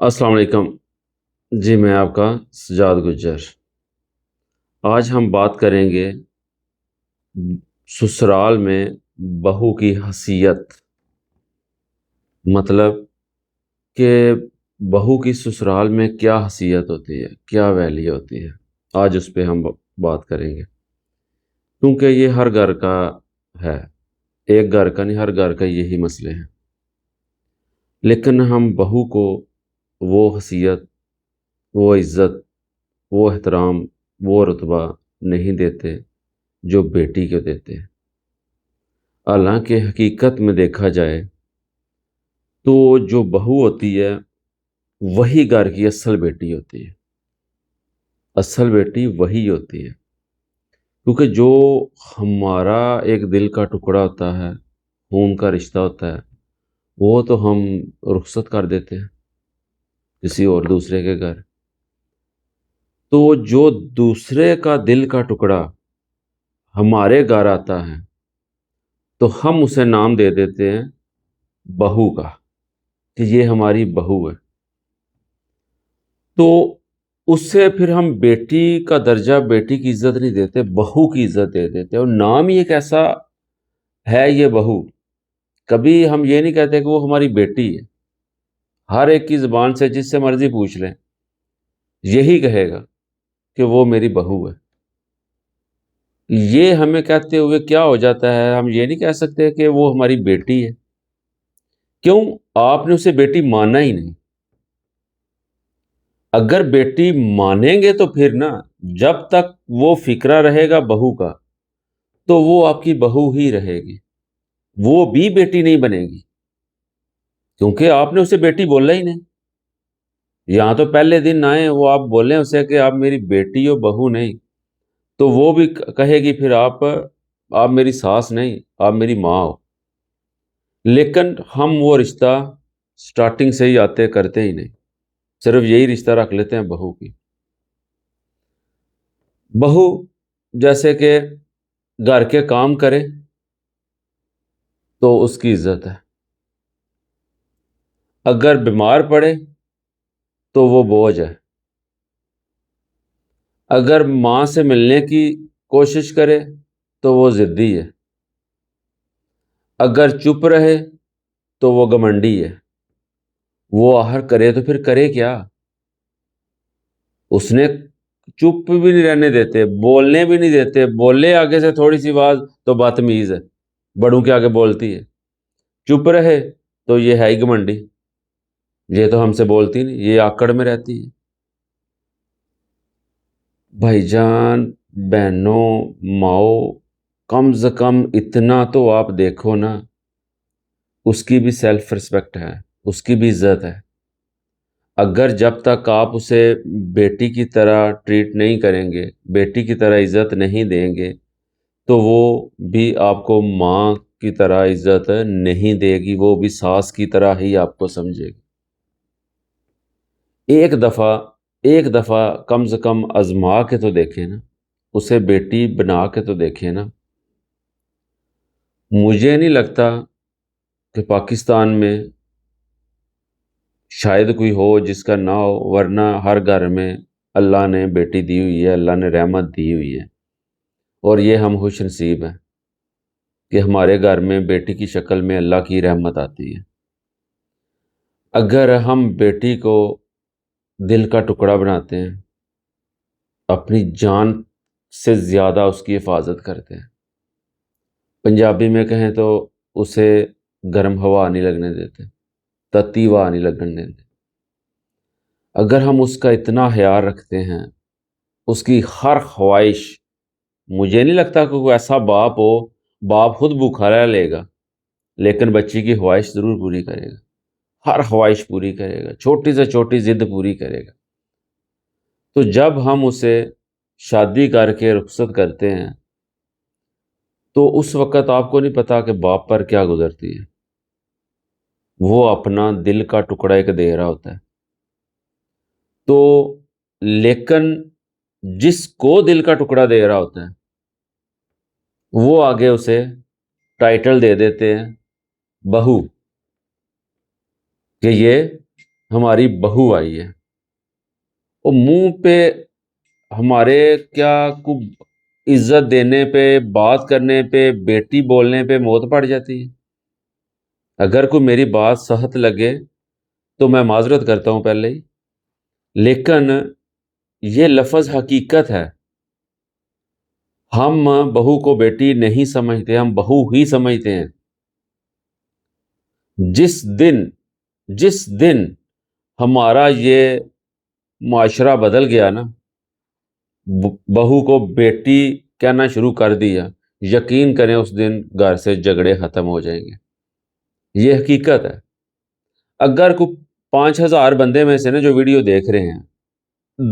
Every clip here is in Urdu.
السلام علیکم جی، میں آپ کا سجاد گجر۔ آج ہم بات کریں گے سسرال میں بہو کی حیثیت، مطلب کہ بہو کی سسرال میں کیا حیثیت ہوتی ہے، کیا ویلیو ہوتی ہے۔ آج اس پہ ہم بات کریں گے، کیونکہ یہ ہر گھر کا ہے، ایک گھر کا نہیں، ہر گھر کا یہی مسئلے ہیں۔ لیکن ہم بہو کو وہ حیثیت، وہ عزت، وہ احترام، وہ رتبہ نہیں دیتے جو بیٹی کو دیتے ہیں۔ حالانکہ حقیقت میں دیکھا جائے تو جو بہو ہوتی ہے وہی گھر کی اصل بیٹی ہوتی ہے، اصل بیٹی وہی ہوتی ہے، کیونکہ جو ہمارا ایک دل کا ٹکڑا ہوتا ہے، خون کا رشتہ ہوتا ہے، وہ تو ہم رخصت کر دیتے ہیں کسی اور دوسرے کے گھر۔ تو جو دوسرے کا دل کا ٹکڑا ہمارے گھر آتا ہے تو ہم اسے نام دے دیتے ہیں بہو کا، کہ یہ ہماری بہو ہے۔ تو اس سے پھر ہم بیٹی کا درجہ، بیٹی کی عزت نہیں دیتے، بہو کی عزت دے دیتے، اور نام ہی ایک ایسا ہے یہ بہو۔ کبھی ہم یہ نہیں کہتے کہ وہ ہماری بیٹی ہے۔ ہر ایک کی زبان سے جس سے مرضی پوچھ لیں یہی کہے گا کہ وہ میری بہو ہے۔ یہ ہمیں کہتے ہوئے کیا ہو جاتا ہے، ہم یہ نہیں کہہ سکتے کہ وہ ہماری بیٹی ہے۔ کیوں؟ آپ نے اسے بیٹی مانا ہی نہیں۔ اگر بیٹی مانیں گے تو پھر نا، جب تک وہ فکرہ رہے گا بہو کا تو وہ آپ کی بہو ہی رہے گی، وہ بھی بیٹی نہیں بنے گی، کیونکہ آپ نے اسے بیٹی بولا ہی نہیں۔ یہاں تو پہلے دن آئے وہ آپ بولیں اسے کہ آپ میری بیٹی ہو، بہو نہیں، تو وہ بھی کہے گی پھر آپ میری ساس نہیں، آپ میری ماں ہو۔ لیکن ہم وہ رشتہ سٹارٹنگ سے ہی آتے کرتے ہی نہیں، صرف یہی رشتہ رکھ لیتے ہیں بہو کی۔ بہو جیسے کہ گھر کے کام کرے تو اس کی عزت ہے، اگر بیمار پڑے تو وہ بوجھ ہے، اگر ماں سے ملنے کی کوشش کرے تو وہ ضدی ہے، اگر چپ رہے تو وہ گھمنڈی ہے۔ وہ آخر کرے تو پھر کرے کیا؟ اس نے چپ بھی نہیں رہنے دیتے، بولنے بھی نہیں دیتے، بولے آگے سے تھوڑی سی بات تو بدتمیز ہے، بڑوں کے آگے بولتی ہے، چپ رہے تو یہ ہے ہی گھمنڈی، یہ تو ہم سے بولتی نہیں، یہ آکڑ میں رہتی ہے۔ بھائی جان، بہنوں، ماؤ، کم سے کم اتنا تو آپ دیکھو نا، اس کی بھی سیلف رسپیکٹ ہے، اس کی بھی عزت ہے۔ اگر جب تک آپ اسے بیٹی کی طرح ٹریٹ نہیں کریں گے، بیٹی کی طرح عزت نہیں دیں گے، تو وہ بھی آپ کو ماں کی طرح عزت نہیں دے گی، وہ بھی ساس کی طرح ہی آپ کو سمجھے گی۔ ایک دفعہ کم سے کم آزما کے تو دیکھیں نا، اسے بیٹی بنا کے تو دیکھیں نا۔ مجھے نہیں لگتا کہ پاکستان میں شاید کوئی ہو جس کا نہ ہو، ورنہ ہر گھر میں اللہ نے بیٹی دی ہوئی ہے، اللہ نے رحمت دی ہوئی ہے، اور یہ ہم خوش نصیب ہیں کہ ہمارے گھر میں بیٹی کی شکل میں اللہ کی رحمت آتی ہے۔ اگر ہم بیٹی کو دل کا ٹکڑا بناتے ہیں، اپنی جان سے زیادہ اس کی حفاظت کرتے ہیں، پنجابی میں کہیں تو اسے گرم ہوا نہیں لگنے دیتے، تتی ہوا نہیں لگنے دیتے۔ اگر ہم اس کا اتنا خیال رکھتے ہیں، اس کی ہر خواہش، مجھے نہیں لگتا کہ کوئی ایسا باپ ہو، باپ خود بھوکا رہ لے گا لیکن بچی کی خواہش ضرور پوری کرے گا، ہر خواہش پوری کرے گا، چھوٹی سے چھوٹی ضد پوری کرے گا۔ تو جب ہم اسے شادی کر کے رخصت کرتے ہیں تو اس وقت آپ کو نہیں پتا کہ باپ پر کیا گزرتی ہے، وہ اپنا دل کا ٹکڑا ایک دے رہا ہوتا ہے۔ تو لیکن جس کو دل کا ٹکڑا دے رہا ہوتا ہے وہ آگے اسے ٹائٹل دے دیتے ہیں بہو، کہ یہ ہماری بہو آئی ہے، وہ منہ پہ ہمارے کیا کو عزت دینے پہ، بات کرنے پہ، بیٹی بولنے پہ موت پڑ جاتی ہے۔ اگر کوئی میری بات صحت لگے تو میں معذرت کرتا ہوں پہلے ہی، لیکن یہ لفظ حقیقت ہے۔ ہم بہو کو بیٹی نہیں سمجھتے، ہم بہو ہی سمجھتے ہیں۔ جس دن ہمارا یہ معاشرہ بدل گیا نا، بہو کو بیٹی کہنا شروع کر دیا، یقین کریں اس دن گھر سے جھگڑے ختم ہو جائیں گے۔ یہ حقیقت ہے۔ اگر کوئی 5,000 بندے میں سے نا جو ویڈیو دیکھ رہے ہیں،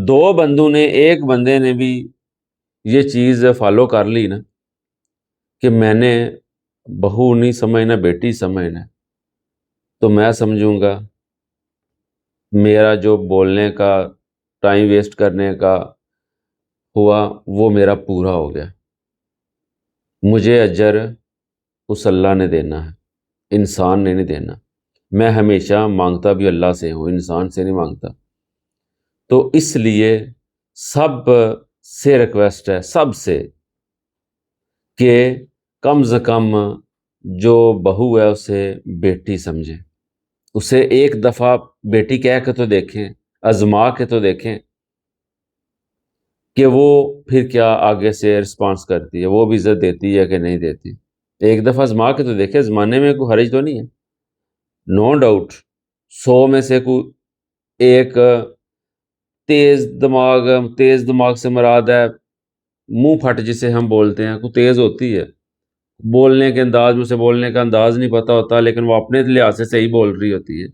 2 بندوں نے، 1 بندے نے بھی یہ چیز فالو کر لی نا کہ میں نے بہو نہیں سمجھنا، بیٹی سمجھنا، تو میں سمجھوں گا میرا جو بولنے کا، ٹائم ویسٹ کرنے کا ہوا وہ میرا پورا ہو گیا۔ مجھے اجر اس اللہ نے دینا ہے، انسان نے نہیں دینا۔ میں ہمیشہ مانگتا بھی اللہ سے ہوں، انسان سے نہیں مانگتا۔ تو اس لیے سب سے ریکویسٹ ہے، سب سے، کہ کم از کم جو بہو ہے اسے بیٹی سمجھیں، اسے ایک دفعہ بیٹی کہہ کے تو دیکھیں، آزما کے تو دیکھیں کہ وہ پھر کیا آگے سے رسپانس کرتی ہے، وہ بھی عزت دیتی ہے کہ نہیں دیتی۔ ایک دفعہ آزما کے تو دیکھیں، آزمانے میں کوئی حرج تو نہیں ہے۔ نو ڈاؤٹ 100 میں سے کوئی ایک تیز دماغ سے مراد ہے منہ پھٹ جسے ہم بولتے ہیں، کوئی تیز ہوتی ہے، بولنے کے انداز میں، سے بولنے کا انداز نہیں پتہ ہوتا، لیکن وہ اپنے لحاظ سے صحیح بول رہی ہوتی ہے،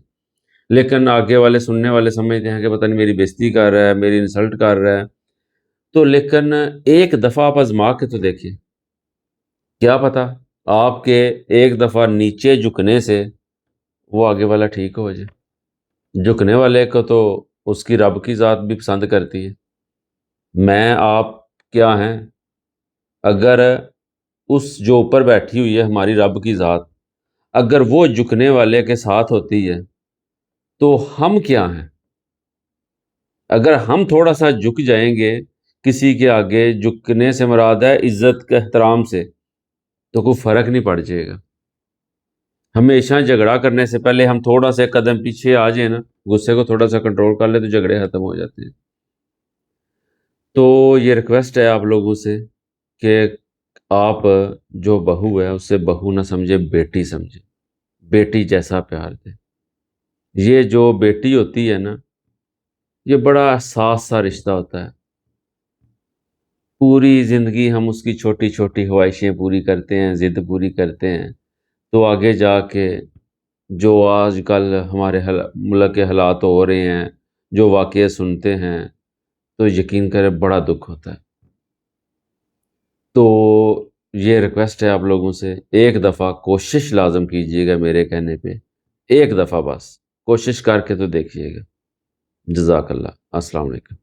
لیکن آگے والے سننے والے سمجھتے ہیں کہ پتہ نہیں میری بےزتی کر رہا ہے، میری انسلٹ کر رہا ہے۔ تو لیکن ایک دفعہ آپ آزما کے تو دیکھیں، کیا پتہ آپ کے ایک دفعہ نیچے جھکنے سے وہ آگے والا ٹھیک ہو جائے۔ جھکنے والے کو تو اس کی رب کی ذات بھی پسند کرتی ہے۔ میں آپ کیا ہیں؟ اگر اس جو اوپر بیٹھی ہوئی ہے ہماری رب کی ذات، اگر وہ جھکنے والے کے ساتھ ہوتی ہے تو ہم کیا ہیں؟ اگر ہم تھوڑا سا جھک جائیں گے کسی کے آگے، جھکنے سے مراد ہے عزت کے احترام سے، تو کوئی فرق نہیں پڑ جائے گا۔ ہمیشہ جھگڑا کرنے سے پہلے ہم تھوڑا سا قدم پیچھے آ جائیں نا، غصے کو تھوڑا سا کنٹرول کر لیں تو جھگڑے ختم ہو جاتے ہیں۔ تو یہ ریکویسٹ ہے آپ لوگوں سے کہ آپ جو بہو ہے اسے بہو نہ سمجھے، بیٹی سمجھے، بیٹی جیسا پیار دے۔ یہ جو بیٹی ہوتی ہے نا، یہ بڑا حساس سا رشتہ ہوتا ہے۔ پوری زندگی ہم اس کی چھوٹی چھوٹی خواہشیں پوری کرتے ہیں، ضد پوری کرتے ہیں، تو آگے جا کے جو آج کل ہمارے ملک کے حالات ہو رہے ہیں، جو واقعے سنتے ہیں، تو یقین کرے بڑا دکھ ہوتا ہے۔ تو یہ ریکویسٹ ہے آپ لوگوں سے، ایک دفعہ کوشش لازم کیجیے گا میرے کہنے پہ، ایک دفعہ بس کوشش کر کے تو دیکھیے گا۔ جزاک اللہ۔ السلام علیکم۔